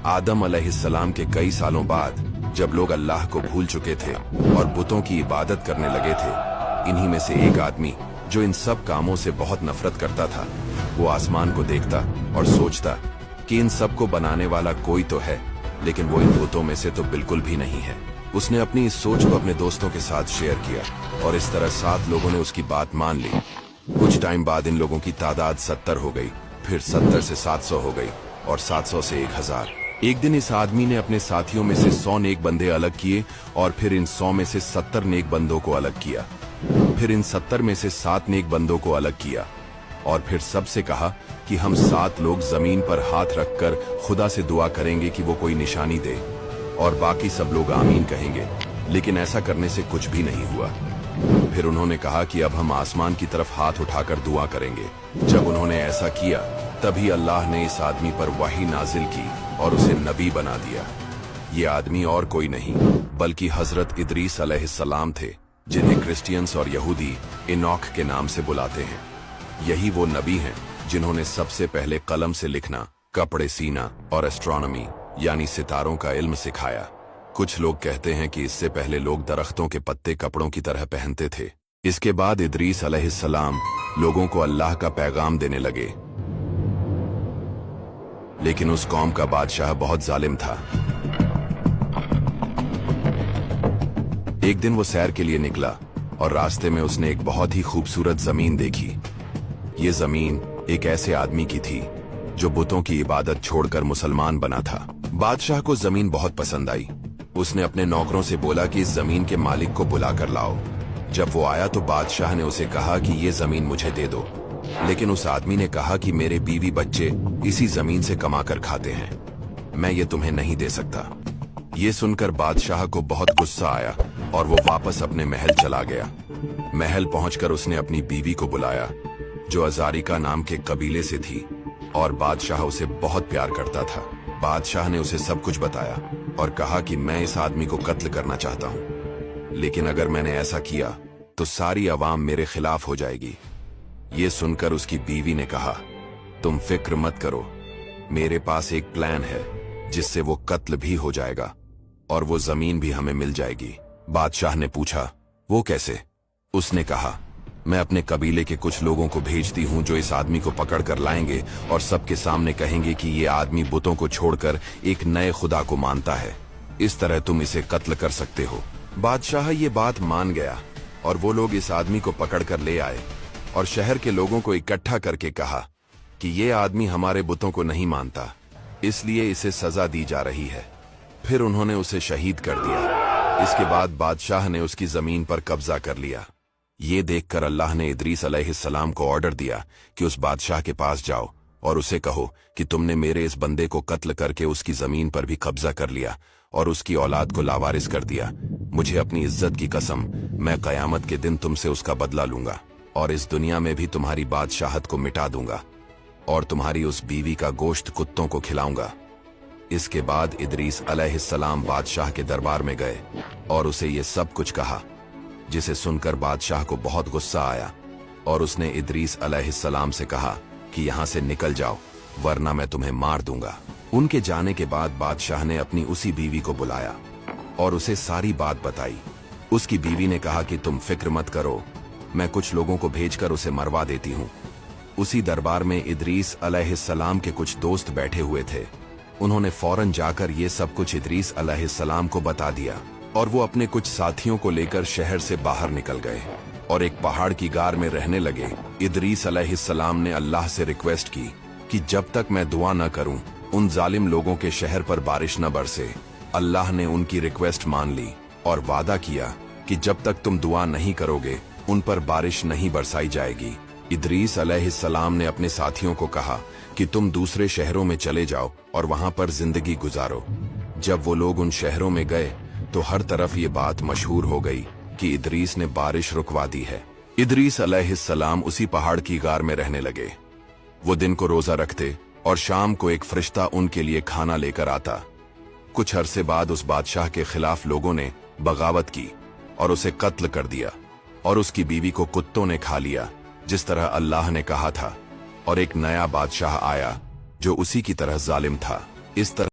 आदम अलैहिस्सलाम के कई सालों बाद जब लोग अल्लाह को भूल चुके थे और बुतों की इबादत करने लगे थे, इन्हीं में से एक आदमी जो इन सब कामों से बहुत नफरत करता था, वो आसमान को देखता और सोचता कि इन सब को बनाने वाला कोई तो है, लेकिन वो इन बुतों में से तो बिल्कुल भी नहीं है। उसने अपनी इस सोच को अपने दोस्तों के साथ शेयर किया और इस तरह 7 लोगों ने उसकी बात मान ली। कुछ टाइम बाद इन लोगों की तादाद 70 हो गई, फिर 70 से 700 हो गई और 700 से 1000। एक दिन इस आदमी ने अपने साथियों में से 100 नेक बंदे अलग किए और फिर इन 100 में से 70 नेक बंदों को अलग किया। फिर इन 70 में से 7 नेक बंदों को अलग किया और फिर सबसे कहा कि हम 7 लोग जमीन पर हाथ रखकर खुदा से दुआ करेंगे कि वो कोई निशानी दे, और बाकी सब लोग आमीन कहेंगे। लेकिन ऐसा करने से कुछ भी नहीं हुआ। फिर उन्होंने कहा कि अब हम आसमान की तरफ हाथ उठाकर दुआ करेंगे। जब उन्होंने ऐसा किया तभी अल्लाह ने इस आदमी पर वही नाजिल की और उसे नबी बना दिया। ये आदमी और कोई नहीं बल्कि हजरत इदरीस अलैहिस्सलाम थे, जिन्हें क्रिश्चियंस और यहूदी इनॉक के नाम से बुलाते हैं। यही वो नबी हैं जिन्होंने सबसे पहले कलम से लिखना, कपड़े सीना और एस्ट्रोनॉमी यानी सितारों का इल्म सिखाया। कुछ लोग कहते हैं कि इससे पहले लोग दरख्तों के पत्ते कपड़ों की तरह पहनते थे। इसके बाद इदरीस अलैहिस्सलाम लोगों को अल्लाह का पैगाम देने लगे, लेकिन उस कौम का बादशाह बहुत जालिम था। एक दिन वो सैर के लिए निकला और रास्ते में उसने एक बहुत ही खूबसूरत जमीन देखी। ये जमीन एक ऐसे आदमी की थी जो बुतों की इबादत छोड़कर मुसलमान बना था। बादशाह को जमीन बहुत पसंद आई। उसने अपने नौकरों से बोला कि इस जमीन के मालिक को बुला कर लाओ। जब वो आया तो बादशाह ने उसे कहा कि ये जमीन मुझे दे दो, लेकिन उस आदमी ने कहा कि मेरे बीवी बच्चे इसी जमीन से कमा कर खाते हैं, मैं ये तुम्हें नहीं दे सकता। ये सुनकर बादशाह को बहुत गुस्सा आया और वो वापस अपने महल चला गया। महल पहुंचकर उसने अपनी बीवी को बुलाया, जो अजारिका नाम के कबीले से थी, और बादशाह उसे बहुत प्यार करता था। बादशाह ने उसे सब कुछ बताया और कहा कि मैं इस आदमी को कत्ल करना चाहता हूं, लेकिन अगर मैंने ऐसा किया तो सारी अवाम मेरे खिलाफ हो जाएगी। ये सुनकर उसकी बीवी ने कहा, तुम फिक्र मत करो, मेरे पास एक प्लान है जिससे वो कत्ल भी हो जाएगा और वो जमीन भी हमें मिल जाएगी। बादशाह ने पूछा, वो कैसे? उसने कहा, मैं अपने कबीले के कुछ लोगों को भेजती हूं जो इस आदमी को पकड़ कर लाएंगे और सबके सामने कहेंगे कि ये आदमी बुतों को छोड़कर एक नए खुदा को मानता है। इस तरह तुम इसे कत्ल कर सकते हो। बादशाह ये बात मान गया और वो लोग इस आदमी को पकड़ कर ले आए और शहर के लोगों को इकट्ठा करके कहा कि ये आदमी हमारे बुतों को नहीं मानता, इसलिए इसे सजा दी जा रही है। फिर उन्होंने उसे शहीद कर दिया। इसके बाद बादशाह ने उसकी जमीन पर कब्जा कर लिया। ये देखकर अल्लाह ने इदरीस अलैहिस्सलाम को ऑर्डर दिया कि उस बादशाह के पास जाओ और उसे कहो कि तुमने मेरे इस बंदे को कत्ल करके उसकी जमीन पर भी कब्जा कर लिया और उसकी औलाद को लावारिस कर दिया। मुझे अपनी इज्जत की कसम, मैं कयामत के दिन तुमसे उसका बदला लूंगा और इस दुनिया में भी तुम्हारी बादशाहत को मिटा दूंगा और तुम्हारी उस बीवी का गोश्त कुत्तों को खिलाऊंगा। इसके बाद इदरीस अलैहिस्सलाम बादशाह के दरबार में गए और उसे ये सब कुछ कहा, जिसे सुनकर बादशाह को बहुत गुस्सा आया और उसने इदरीस अलैहिस्सलाम से कहा कि यहां से निकल जाओ, वरना मैं तुम्हें मार दूंगा। उनके जाने के बाद बादशाह ने अपनी उसी बीवी को बुलाया और उसे सारी बात बताई। उसकी बीवी ने कहा कि तुम फिक्र मत करो, मैं कुछ लोगों को भेजकर उसे मरवा देती हूँ। उसी दरबार में इदरीस अलैहिस्सलाम के कुछ दोस्त बैठे हुए थे। उन्होंने फौरन जाकर ये सब कुछ इदरीस अलैहिस्सलाम को बता दिया और वो अपने कुछ साथियों को लेकर शहर से बाहर निकल गए और एक पहाड़ की गार में रहने लगे। इदरीस अलैहिस्सलाम ने अल्लाह से रिक्वेस्ट की कि जब तक मैं दुआ न करूं उन जालिम लोगों के शहर पर बारिश न बरसे। अल्लाह ने उनकी रिक्वेस्ट मान ली और वादा किया कि जब तक तुम दुआ नहीं करोगे उन पर बारिश नहीं बरसाई जाएगी। इदरीस अलैहिस्सलाम ने अपने साथियों को कहा कि तुम दूसरे शहरों में चले जाओ और वहां पर जिंदगी गुजारो। जब वो लोग उन शहरों में गए तो हर तरफ ये बात मशहूर हो गई कि इदरीस ने बारिश रुकवा दी है। इदरीस अलैहिस्सलाम उसी पहाड़ की गार में रहने लगे। वो दिन को रोजा रखते और शाम को एक फरिश्ता उनके लिए खाना लेकर आता। कुछ अरसे बाद उस बादशाह के खिलाफ लोगों ने बगावत की और उसे कत्ल कर दिया और उसकी बीवी को कुत्तों ने खा लिया, जिस तरह अल्लाह ने कहा था, और एक नया बादशाह आया जो उसी की तरह जालिम था। इस तरह